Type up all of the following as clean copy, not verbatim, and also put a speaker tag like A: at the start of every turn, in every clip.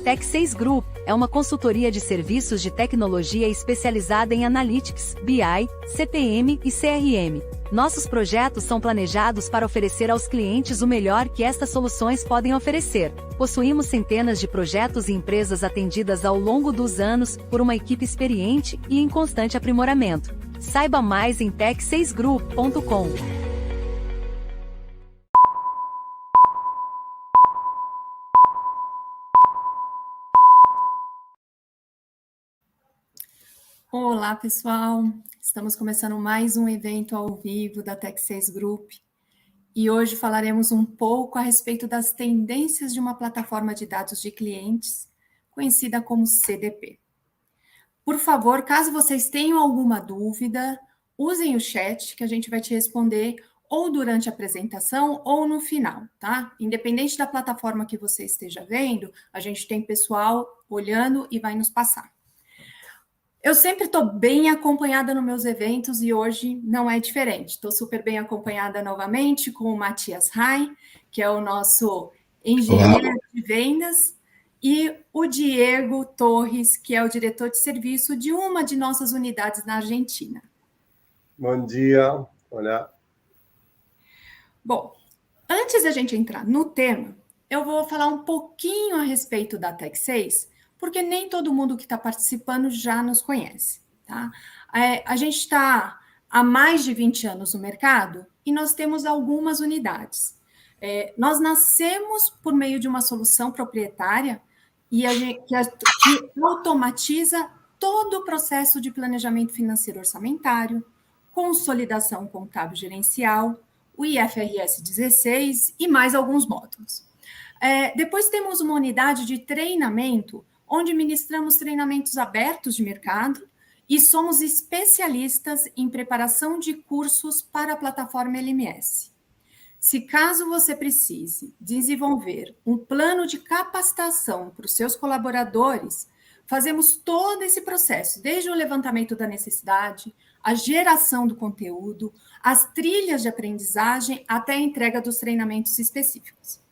A: Tech6 Group é uma consultoria de serviços de tecnologia especializada em Analytics, BI, CPM e CRM. Nossos projetos são planejados para oferecer aos clientes o melhor que estas soluções podem oferecer. Possuímos centenas de projetos e empresas atendidas ao longo dos anos por uma equipe experiente e em constante aprimoramento. Saiba mais em tech6group.com.
B: Olá, pessoal! Estamos começando mais um evento ao vivo da Tech6 Group e hoje falaremos um pouco a respeito das tendências de uma plataforma de dados de clientes, conhecida como CDP. Por favor, caso vocês tenham alguma dúvida, usem o chat que a gente vai te responder ou durante a apresentação ou no final, tá? Independente da plataforma que você esteja vendo, a gente tem pessoal olhando e vai nos passar. Eu sempre estou bem acompanhada nos meus eventos e hoje não é diferente. Estou super bem acompanhada novamente com o Matias Rai, que é o nosso engenheiro de vendas, e o Diego Torres, que é o diretor de serviço de uma de nossas unidades na Argentina.
C: Bom dia, olá.
B: Bom, antes da gente entrar no tema, eu vou falar um pouquinho a respeito da Tech6, porque nem todo mundo que está participando já nos conhece, tá? A gente está há mais de 20 anos no mercado e nós temos algumas unidades. Nós nascemos por meio de uma solução proprietária e que automatiza todo o processo de planejamento financeiro orçamentário, consolidação contábil gerencial, o IFRS 16 e mais alguns módulos. Depois temos uma unidade de treinamento, onde ministramos treinamentos abertos de mercado e somos especialistas em preparação de cursos para a plataforma LMS. Se caso você precise desenvolver um plano de capacitação para os seus colaboradores, fazemos todo esse processo, desde o levantamento da necessidade, a geração do conteúdo, as trilhas de aprendizagem, até a entrega dos treinamentos específicos.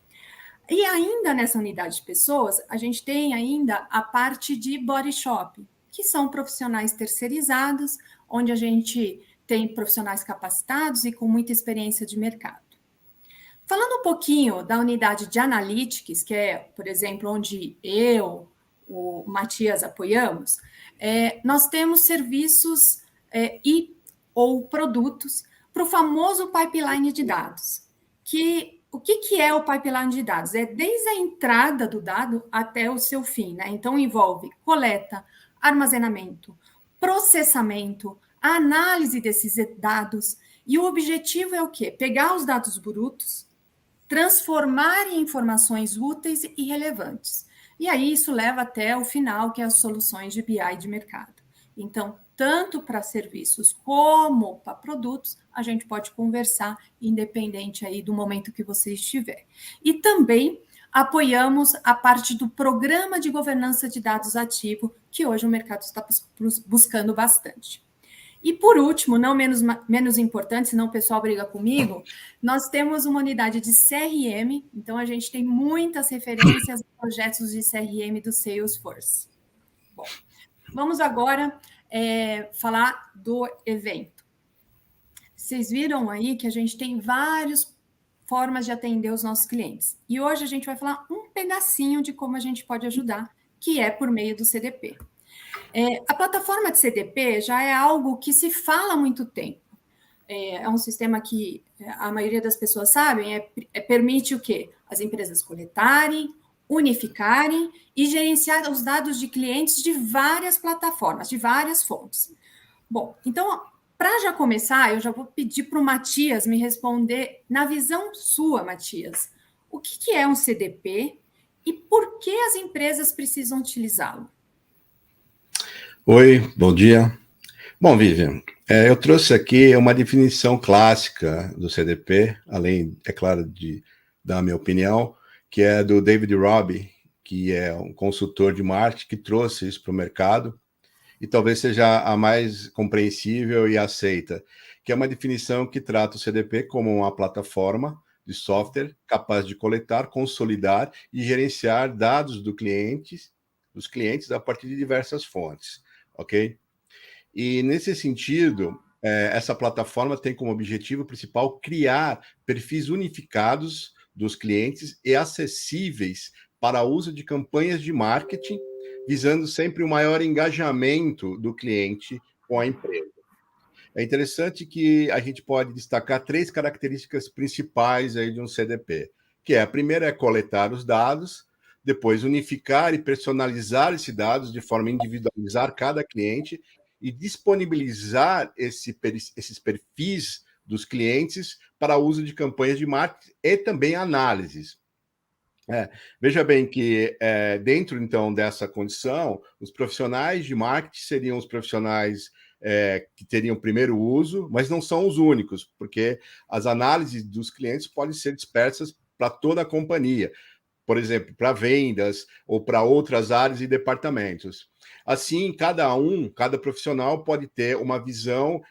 B: E ainda nessa unidade de pessoas, a gente tem ainda a parte de body shop, que são profissionais terceirizados, onde a gente tem profissionais capacitados e com muita experiência de mercado. Falando um pouquinho da unidade de Analytics, que é, por exemplo, onde eu, o Matias apoiamos, nós temos serviços ou produtos para o famoso pipeline de dados, o que é o pipeline de dados? É desde a entrada do dado até o seu fim, né? Então, envolve coleta, armazenamento, processamento, análise desses dados, e o objetivo é o quê? Pegar os dados brutos, transformar em informações úteis e relevantes. E aí, isso leva até o final, que é as soluções de BI de mercado. Então, tanto para serviços como para produtos, a gente pode conversar independente aí do momento que você estiver. E também apoiamos a parte do programa de governança de dados ativo, que hoje o mercado está buscando bastante. E por último, não menos importante, senão o pessoal briga comigo, nós temos uma unidade de CRM, então a gente tem muitas referências a projetos de CRM do Salesforce. Bom, vamos agora falar do evento. Vocês viram aí que a gente tem várias formas de atender os nossos clientes. E hoje a gente vai falar um pedacinho de como a gente pode ajudar, que é por meio do CDP. A plataforma de CDP já é algo que se fala há muito tempo. É um sistema que a maioria das pessoas sabem, permite o quê? As empresas coletarem, unificarem e gerenciar os dados de clientes de várias plataformas, de várias fontes. Bom, então, para já começar, eu já vou pedir para o Matias me responder, na visão sua, Matias, o que é um CDP e por que as empresas precisam utilizá-lo?
D: Oi, bom dia. Bom, Vivian, eu trouxe aqui uma definição clássica do CDP, além, é claro, de dar a minha opinião, que é do David Robbie, que é um consultor de marketing que trouxe isso para o mercado, e talvez seja a mais compreensível e aceita, que é uma definição que trata o CDP como uma plataforma de software capaz de coletar, consolidar e gerenciar dados dos clientes a partir de diversas fontes, ok? E nesse sentido, essa plataforma tem como objetivo principal criar perfis unificados dos clientes e acessíveis para uso de campanhas de marketing, visando sempre o maior engajamento do cliente com a empresa. É interessante que a gente pode destacar 3 características principais aí de um CDP, que a primeira é coletar os dados, depois unificar e personalizar esses dados de forma a individualizar cada cliente e disponibilizar esses perfis dos clientes para uso de campanhas de marketing e também análises. Veja bem que dentro, então, dessa condição, os profissionais de marketing seriam os profissionais que teriam primeiro uso, mas não são os únicos, porque as análises dos clientes podem ser dispersas para toda a companhia, por exemplo, para vendas ou para outras áreas e departamentos. Assim, cada profissional pode ter uma visão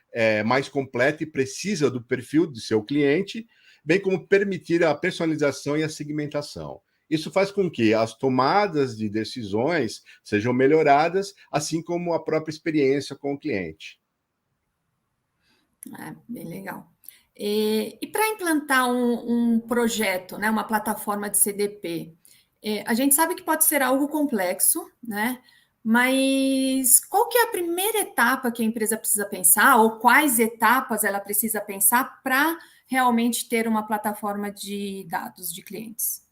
D: mais completa e precisa do perfil do seu cliente, bem como permitir a personalização e a segmentação. Isso faz com que as tomadas de decisões sejam melhoradas, assim como a própria experiência com o cliente.
B: Bem legal. E para implantar um projeto, né, uma plataforma de CDP, a gente sabe que pode ser algo complexo, né? Mas qual que é a primeira etapa que a empresa precisa pensar, ou quais etapas ela precisa pensar para realmente ter uma plataforma de dados de clientes?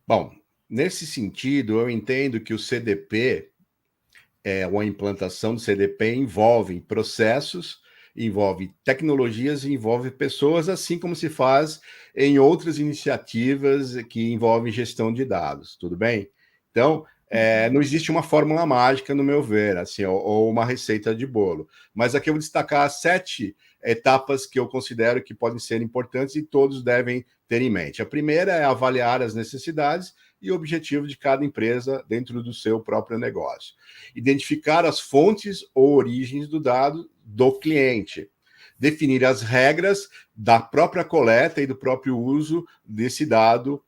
D: Bom, nesse sentido, eu entendo que o CDP, ou a implantação do CDP, envolve processos, envolve tecnologias e envolve pessoas, assim como se faz em outras iniciativas que envolvem gestão de dados, tudo bem? Então, não existe uma fórmula mágica, no meu ver, assim, ou uma receita de bolo. Mas aqui eu vou destacar 7 etapas que eu considero que podem ser importantes e todos devem ter em mente. A primeira é avaliar as necessidades e objetivos de cada empresa dentro do seu próprio negócio. Identificar as fontes ou origens do dado do cliente. Definir as regras da própria coleta e do próprio uso desse dado.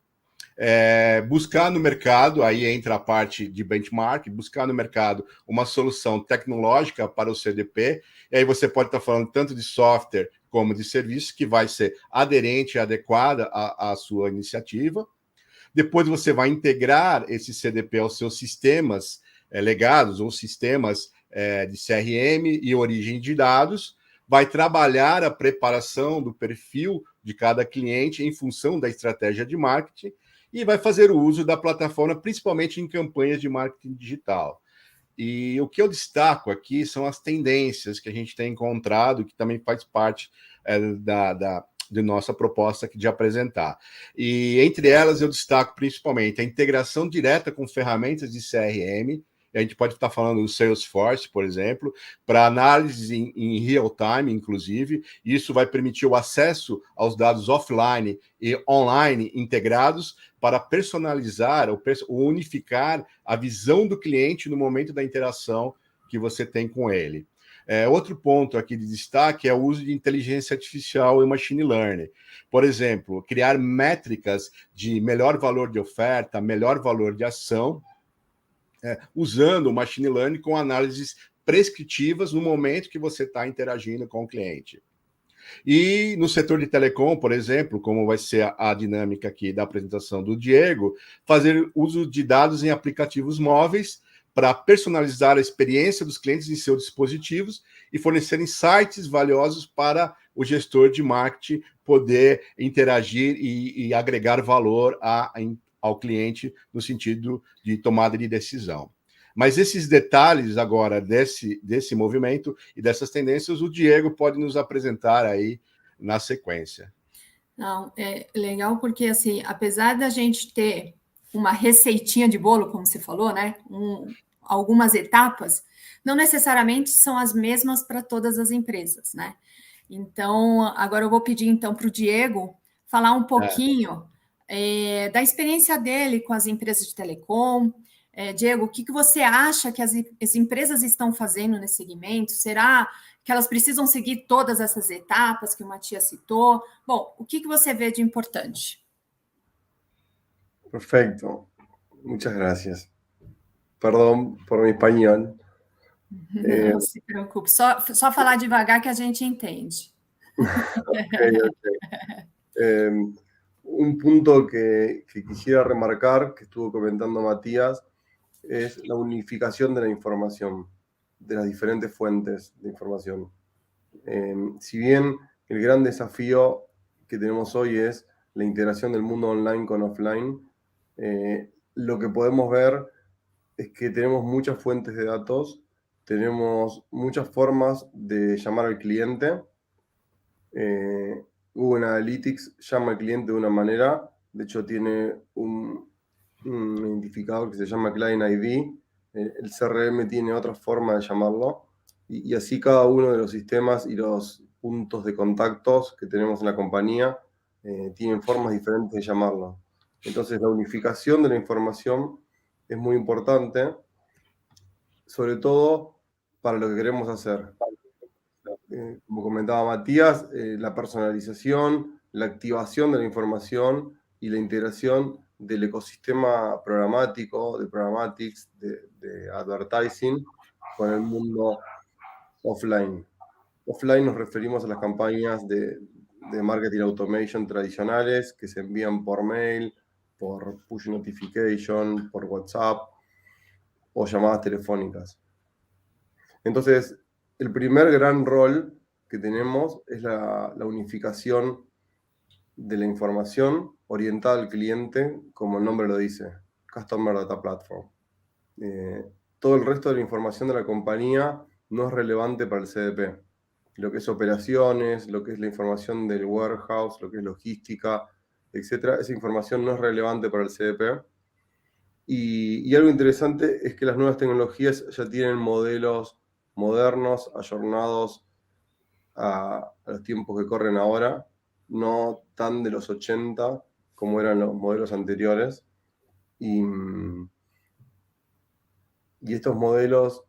D: Buscar no mercado, aí entra a parte de benchmark, buscar no mercado uma solução tecnológica para o CDP, e aí você pode estar falando tanto de software como de serviço, que vai ser aderente e adequada à sua iniciativa. Depois você vai integrar esse CDP aos seus sistemas legados ou sistemas de CRM e origem de dados, vai trabalhar a preparação do perfil de cada cliente em função da estratégia de marketing e vai fazer o uso da plataforma, principalmente em campanhas de marketing digital. E o que eu destaco aqui são as tendências que a gente tem encontrado, que também faz parte de nossa proposta aqui de apresentar. E entre elas eu destaco principalmente a integração direta com ferramentas de CRM. A gente pode estar falando do Salesforce, por exemplo, para análise em real time, inclusive. Isso vai permitir o acesso aos dados offline e online integrados para personalizar ou unificar a visão do cliente no momento da interação que você tem com ele. Outro ponto aqui de destaque é o uso de inteligência artificial e machine learning. Por exemplo, criar métricas de melhor valor de oferta, melhor valor de ação, usando o machine learning com análises prescritivas no momento que você está interagindo com o cliente. E no setor de telecom, por exemplo, como vai ser a dinâmica aqui da apresentação do Diego, fazer uso de dados em aplicativos móveis para personalizar a experiência dos clientes em seus dispositivos e fornecer insights valiosos para o gestor de marketing poder interagir e agregar valor ao cliente no sentido de tomada de decisão. Mas esses detalhes agora desse movimento e dessas tendências, o Diego pode nos apresentar aí na sequência.
B: Não, é legal porque, assim, apesar da gente ter uma receitinha de bolo, como você falou, né? Algumas etapas, não necessariamente são as mesmas para todas as empresas, né? Então, agora eu vou pedir então para o Diego falar um pouquinho da experiência dele com as empresas de telecom, Diego, o que você acha que as empresas estão fazendo nesse segmento? Será que elas precisam seguir todas essas etapas que o Matias citou? Bom, o que você vê de importante?
C: Perfecto. Muchas gracias. Perdón por mi español.
B: Não se preocupe, só falar devagar que a gente entende.
C: Ok. Un punto que quisiera remarcar, que estuvo comentando Matías, es la unificación de la información, de las diferentes fuentes de información. Si bien el gran desafío que tenemos hoy es la integración del mundo online con offline, lo que podemos ver es que tenemos muchas fuentes de datos, tenemos muchas formas de llamar al cliente. Google Analytics llama al cliente de una manera, de hecho tiene un identificador que se llama Client ID, el CRM tiene otra forma de llamarlo, y así cada uno de los sistemas y los puntos de contactos que tenemos en la compañía tienen formas diferentes de llamarlo. Entonces la unificación de la información es muy importante, sobre todo para lo que queremos hacer. Como comentaba Matías, la personalización, la activación de la información y la integración del ecosistema programático, de programatics, de advertising con el mundo offline. Offline nos referimos a las campañas de marketing automation tradicionales que se envían por mail, por push notification, por WhatsApp o llamadas telefónicas. Entonces, el primer gran rol que tenemos es la unificación de la información orientada al cliente, como el nombre lo dice, Customer Data Platform. Todo el resto de la información de la compañía no es relevante para el CDP. Lo que es operaciones, lo que es la información del warehouse, lo que es logística, etc. Esa información no es relevante para el CDP. Y algo interesante es que las nuevas tecnologías ya tienen modelos modernos, ayornados a los tiempos que corren ahora, no tan de los 80 como eran los modelos anteriores. Y estos modelos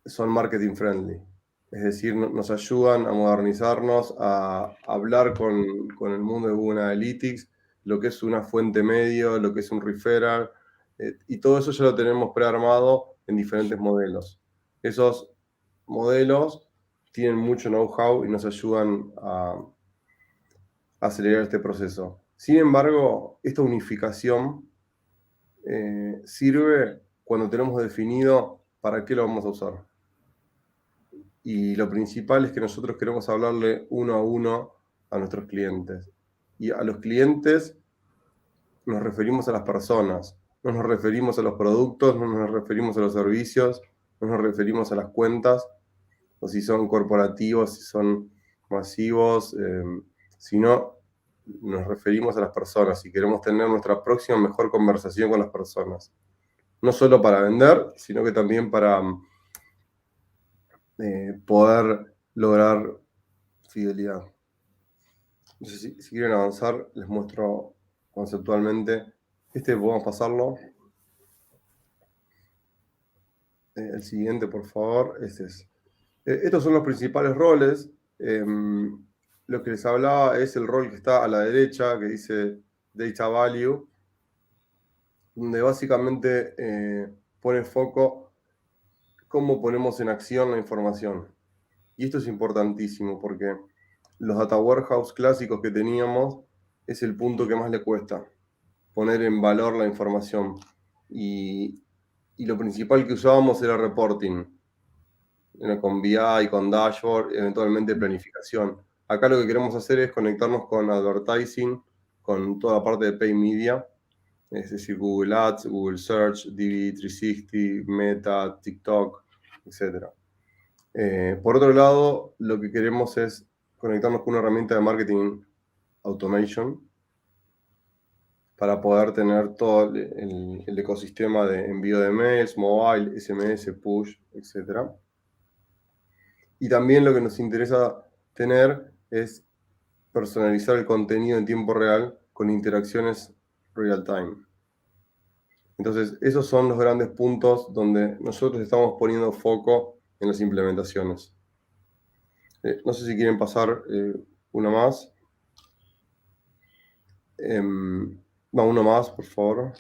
C: son marketing friendly, es decir, nos ayudan a modernizarnos, a hablar con el mundo de Google Analytics, lo que es una fuente medio, lo que es un referral, y todo eso ya lo tenemos prearmado en diferentes modelos. Esos modelos tienen mucho know-how y nos ayudan a acelerar este proceso. Sin embargo, esta unificación sirve cuando tenemos definido para qué lo vamos a usar. Y lo principal es que nosotros queremos hablarle uno a uno a nuestros clientes. Y a los clientes nos referimos a las personas, no nos referimos a los productos, no nos referimos a los servicios, no nos referimos a las cuentas, o si son corporativos, si son masivos, sino nos referimos a las personas y queremos tener nuestra próxima mejor conversación con las personas. No solo para vender, sino que también para poder lograr fidelidad. Entonces, si quieren avanzar, les muestro conceptualmente. Podemos pasarlo. El siguiente, por favor. Este es. Estos son los principales roles. Lo que les hablaba es el rol que está a la derecha, que dice Data Value, donde básicamente pone foco cómo ponemos en acción la información. Y esto es importantísimo porque los data warehouse clásicos que teníamos es el punto que más le cuesta, poner en valor la información. Y lo principal que usábamos era reporting, con BI, con dashboard, eventualmente planificación. Acá lo que queremos hacer es conectarnos con advertising, con toda la parte de pay media, es decir, Google Ads, Google Search, DV360, Meta, TikTok, etc. Por otro lado, lo que queremos es conectarnos con una herramienta de marketing automation para poder tener todo el ecosistema de envío de mails, mobile, SMS, push, etc. Y también lo que nos interesa tener es personalizar el contenido en tiempo real con interacciones real time. Entonces, esos son los grandes puntos donde nosotros estamos poniendo foco en las implementaciones. No sé si quieren pasar una más. No, uno más, por favor.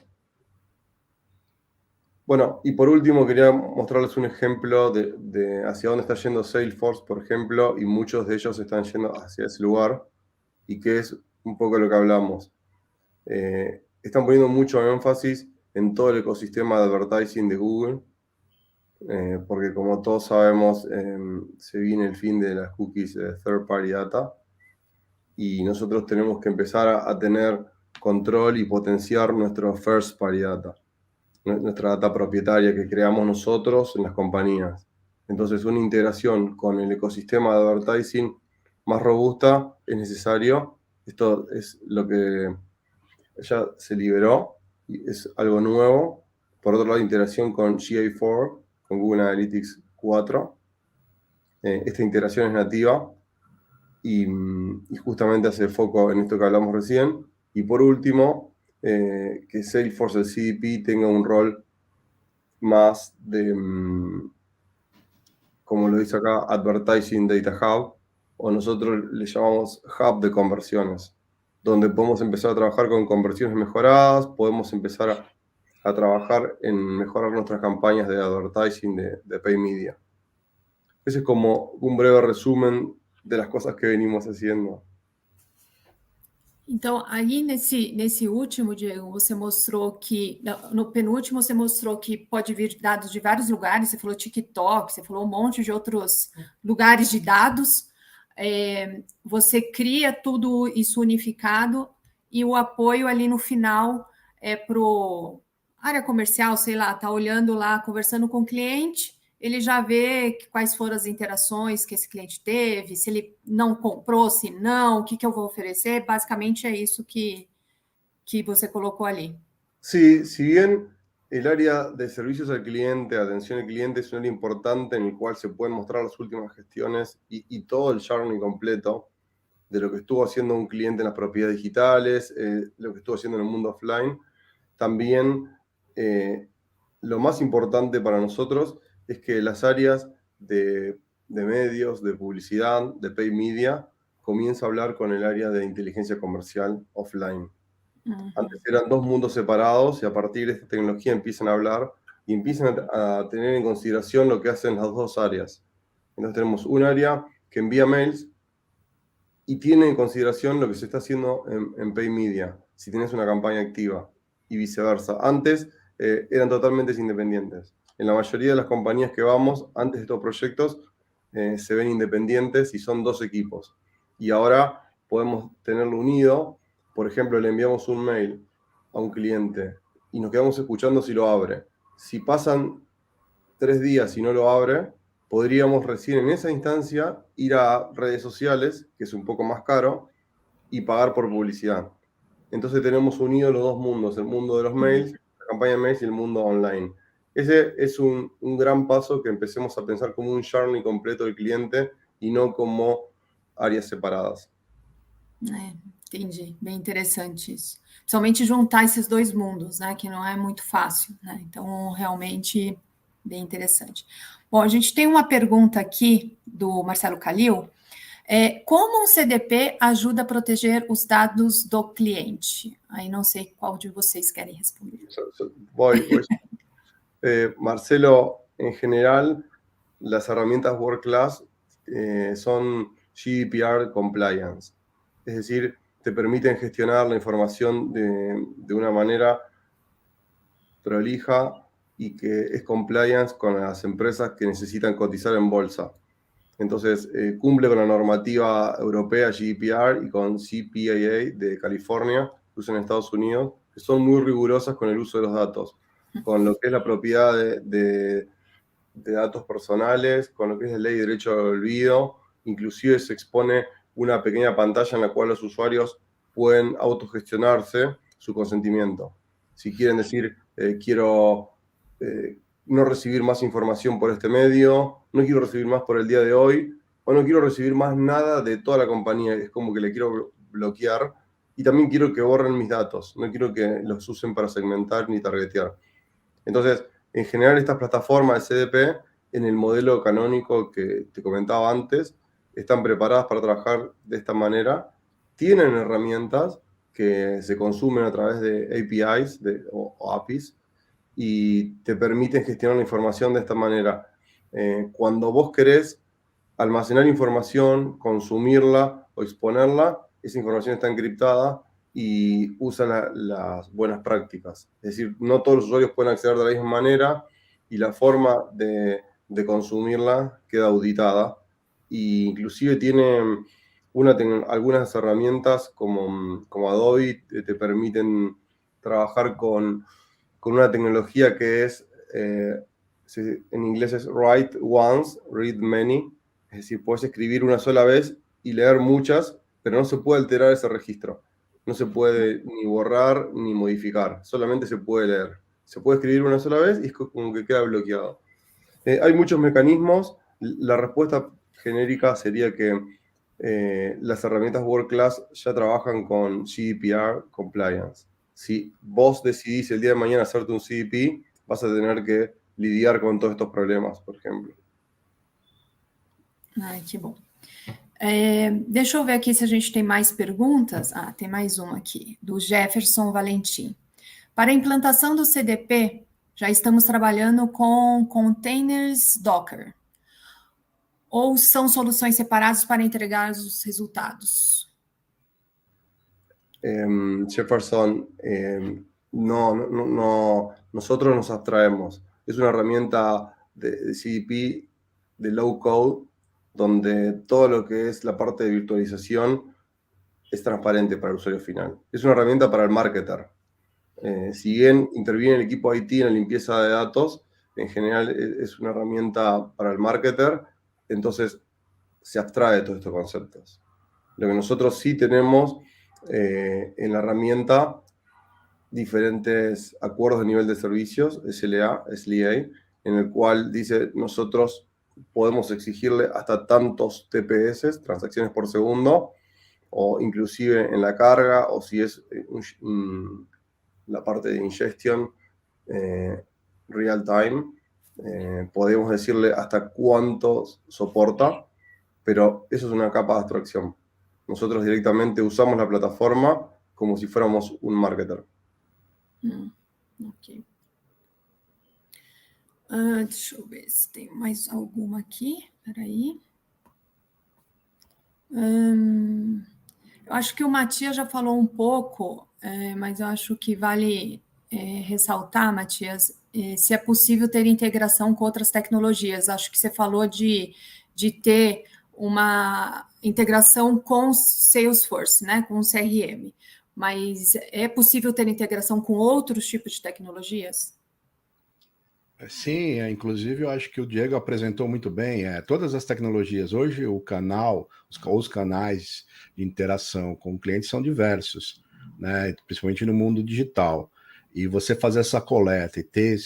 C: Bueno, y por último quería mostrarles un ejemplo de hacia dónde está yendo Salesforce, por ejemplo, y muchos de ellos están yendo hacia ese lugar, y que es un poco lo que hablamos. Están poniendo mucho énfasis en todo el ecosistema de advertising de Google, porque como todos sabemos, se viene el fin de las cookies de third party data, y nosotros tenemos que empezar a tener control y potenciar nuestro first party data, nuestra data propietaria que creamos nosotros en las compañías. Entonces, una integración con el ecosistema de advertising más robusta es necesario. Esto es lo que ya se liberó y es algo nuevo. Por otro lado, integración con GA4, con Google Analytics 4. Esta integración es nativa y justamente hace foco en esto que hablamos recién. Y por último, que Salesforce, el CDP, tenga un rol más de, como lo dice acá, Advertising Data Hub, o nosotros le llamamos Hub de conversiones, donde podemos empezar a trabajar con conversiones mejoradas, podemos empezar a trabajar en mejorar nuestras campañas de advertising de Pay Media. Ese es como un breve resumen de las cosas que venimos haciendo.
B: Então, aí nesse último, Diego, você mostrou que, no penúltimo, você mostrou que pode vir dados de vários lugares, você falou TikTok, você falou um monte de outros lugares de dados, você cria tudo isso unificado e o apoio ali no final é para a área comercial, sei lá, tá olhando lá, conversando com o cliente, ele já vê quais foram as interações que esse cliente teve, se ele não comprou, se não, o que eu vou oferecer. Basicamente é isso que você colocou ali.
C: Sí, si bien el área de servicios al cliente, atención al cliente, es un área importante en el cual se pueden mostrar las últimas gestiones y todo el journey completo de lo que estuvo haciendo un cliente en las propiedades digitales, lo que estuvo haciendo en el mundo offline, también lo más importante para nosotros es que las áreas de medios, de publicidad, de pay media, comienza a hablar con el área de inteligencia comercial offline. Antes eran dos mundos separados y a partir de esta tecnología empiezan a hablar y empiezan a tener en consideración lo que hacen las dos áreas. Entonces tenemos un área que envía mails y tiene en consideración lo que se está haciendo en pay media, si tienes una campaña activa, y viceversa. Antes eran totalmente independientes. En la mayoría de las compañías que vamos, antes de estos proyectos, se ven independientes y son dos equipos. Y ahora podemos tenerlo unido. Por ejemplo, le enviamos un mail a un cliente y nos quedamos escuchando si lo abre. Si pasan 3 días y no lo abre, podríamos recién en esa instancia ir a redes sociales, que es un poco más caro, y pagar por publicidad. Entonces tenemos unidos los dos mundos, el mundo de los mails, la campaña de mails y el mundo online. Ese es un gran paso, que empecemos a pensar como un journey completo del cliente y no como áreas separadas.
B: Entendi, bem interessante isso. Principalmente juntar esses dois mundos, né, que não é muito fácil, né? Então, realmente, bem interessante. Bom, a gente tem uma pergunta aqui do Marcelo Calil. Como um CDP ajuda a proteger os dados do cliente? Aí não sei qual de vocês querem responder.
C: Voy. Marcelo, en general, las herramientas World Class son GDPR compliance. Es decir, te permiten gestionar la información de una manera prolija y que es compliance con las empresas que necesitan cotizar en bolsa. Entonces, cumple con la normativa europea GDPR y con CPAA de California, que usan en Estados Unidos, que son muy rigurosas con el uso de los datos, con lo que es la propiedad de datos personales, con lo que es la ley de derecho al olvido. Inclusive se expone una pequeña pantalla en la cual los usuarios pueden autogestionarse su consentimiento. Si quieren decir, quiero no recibir más información por este medio, no quiero recibir más por el día de hoy, o no quiero recibir más nada de toda la compañía, es como que le quiero bloquear, y también quiero que borren mis datos, no quiero que los usen para segmentar ni targetear. Entonces, en general, estas plataformas de CDP, en el modelo canónico que te comentaba antes, están preparadas para trabajar de esta manera, tienen herramientas que se consumen a través de APIs o APIs y te permiten gestionar la información de esta manera. Cuando vos querés almacenar información, consumirla o exponerla, esa información está encriptada y usa las buenas prácticas. Es decir, no todos los usuarios pueden acceder de la misma manera y la forma de consumirla queda auditada. E inclusive tiene algunas herramientas como Adobe te permiten trabajar con una tecnología que es, en inglés es write once, read many. Es decir, puedes escribir una sola vez y leer muchas, pero no se puede alterar ese registro. No se puede ni borrar ni modificar, solamente se puede leer. Se puede escribir una sola vez y es como que queda bloqueado. Hay muchos mecanismos. La respuesta genérica sería que las herramientas World Class ya trabajan con GDPR compliance. Si vos decidís el día de mañana hacerte un CDP, vas a tener que lidiar con todos estos problemas, por ejemplo.
B: Ai, que bom. Deixa eu ver aqui se a gente tem mais perguntas. Tem mais uma aqui, do Jefferson Valentim. Para a implantação do CDP, já estamos trabalhando com containers Docker. Ou são soluções separadas para entregar os resultados?
C: Jefferson, no, nosotros nos abstraemos. Es una herramienta de CDP de low code, donde todo lo que es la parte de virtualización es transparente para el usuario final. Es una herramienta para el marketer. Si bien interviene el equipo IT en la limpieza de datos, en general es una herramienta para el marketer, entonces se abstrae de todos estos conceptos. Lo que nosotros sí tenemos en la herramienta, diferentes acuerdos de nivel de servicios, SLA, en el cual dice nosotros podemos exigirle hasta tantos TPS, transacciones por segundo, o inclusive en la carga, o si es la parte de ingestion real time, podemos decirle hasta cuántos soporta, pero eso es una capa de abstracción. Nosotros directamente usamos la plataforma como si fuéramos un marketer.
B: Ok. Deixa eu ver se tem mais alguma aqui. Peraí. Eu acho que o Matias já falou um pouco, mas eu acho que vale ressaltar, Matias, se é possível ter integração com outras tecnologias. Acho que você falou de ter uma integração com Salesforce, né, com o CRM. Mas é possível ter integração com outros tipos de tecnologias?
D: Sim, inclusive eu acho que o Diego apresentou muito bem todas as tecnologias. Hoje o canal, os canais de interação com o cliente são diversos, né? Principalmente no mundo digital. E você fazer essa coleta e ter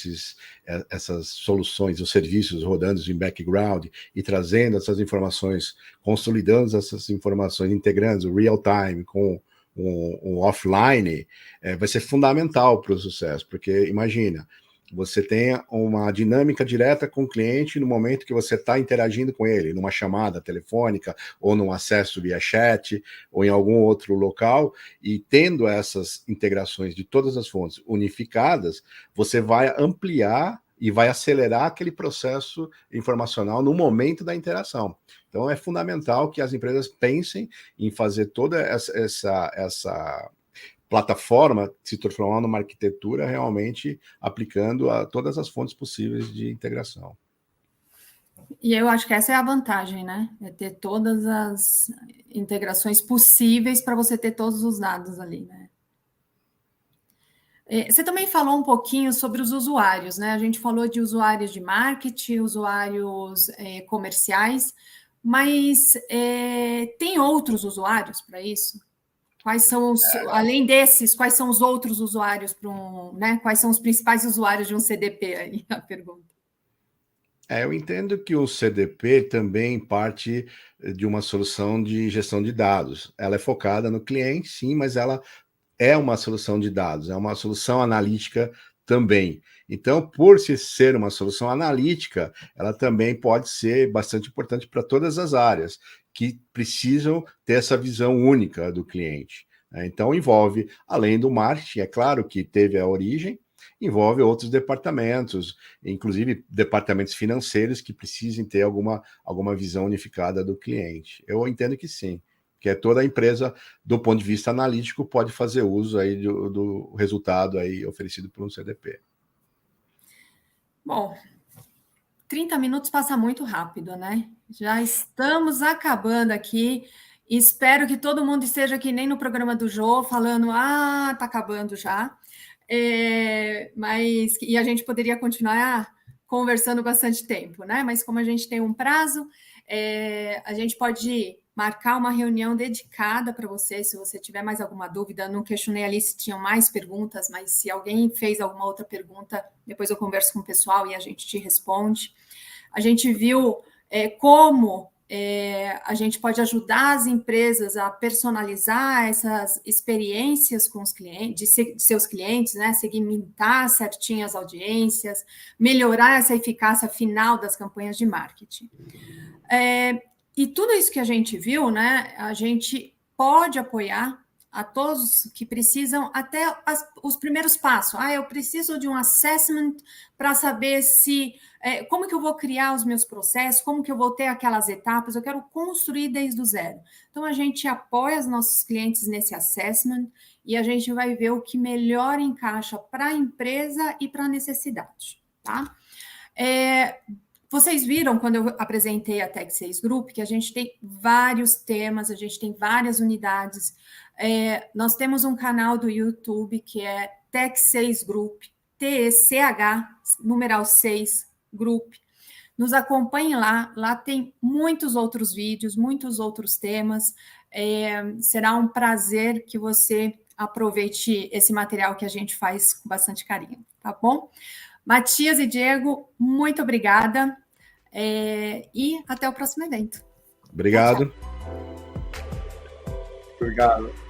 D: essas soluções, os serviços rodando em background e trazendo essas informações, consolidando essas informações, integrando o real time com o offline, vai ser fundamental para o sucesso, porque imagina, você tem uma dinâmica direta com o cliente no momento que você está interagindo com ele, numa chamada telefônica, ou num acesso via chat, ou em algum outro local, e tendo essas integrações de todas as fontes unificadas, você vai ampliar e vai acelerar aquele processo informacional no momento da interação. Então é fundamental que as empresas pensem em fazer toda essa plataforma se transformar numa arquitetura realmente aplicando a todas as fontes possíveis de integração.
B: E eu acho que essa é a vantagem, né? É ter todas as integrações possíveis para você ter todos os dados ali, né? Você também falou um pouquinho sobre os usuários, né? A gente falou de usuários de marketing, usuários comerciais, mas tem outros usuários para isso? Quais são os, além desses, quais são os outros usuários para né? Quais são os principais usuários de um CDP aí? A pergunta.
D: Eu entendo que o CDP também parte de uma solução de gestão de dados. Ela é focada no cliente, sim, mas ela é uma solução de dados, é uma solução analítica também. Então, por ser uma solução analítica, ela também pode ser bastante importante para todas as áreas que precisam ter essa visão única do cliente. Então, envolve, além do marketing, é claro que teve a origem, envolve outros departamentos, inclusive departamentos financeiros que precisem ter alguma visão unificada do cliente. Eu entendo que sim, que toda a empresa, do ponto de vista analítico, pode fazer uso aí do resultado aí oferecido por um CDP.
B: Bom, 30 minutos passa muito rápido, né? Já estamos acabando aqui. Espero que todo mundo esteja aqui nem no programa do Jô, falando, tá acabando já. E a gente poderia continuar conversando bastante tempo, né? Mas como a gente tem um prazo, a gente pode marcar uma reunião dedicada para você, se você tiver mais alguma dúvida. Não questionei ali se tinham mais perguntas, mas se alguém fez alguma outra pergunta, depois eu converso com o pessoal e a gente te responde. A gente viu como a gente pode ajudar as empresas a personalizar essas experiências com os clientes, de seus clientes, né? Segmentar certinho as audiências, melhorar essa eficácia final das campanhas de marketing. E tudo isso que a gente viu, né? A gente pode apoiar a todos que precisam até os primeiros passos. Eu preciso de um assessment para saber como que eu vou criar os meus processos, como que eu vou ter aquelas etapas, eu quero construir desde o zero. Então, a gente apoia os nossos clientes nesse assessment e a gente vai ver o que melhor encaixa para a empresa e para a necessidade, tá? Vocês viram, quando eu apresentei a Tech6 Group, que a gente tem vários temas, a gente tem várias unidades. Nós temos um canal do YouTube que é Tech6 Group, TECH, numeral 6 Group. Nos acompanhem lá tem muitos outros vídeos, muitos outros temas. Será um prazer que você aproveite esse material que a gente faz com bastante carinho, tá bom? Matias e Diego, muito obrigada e até o próximo evento.
D: Obrigado.
B: Tchau, tchau.
C: Obrigado.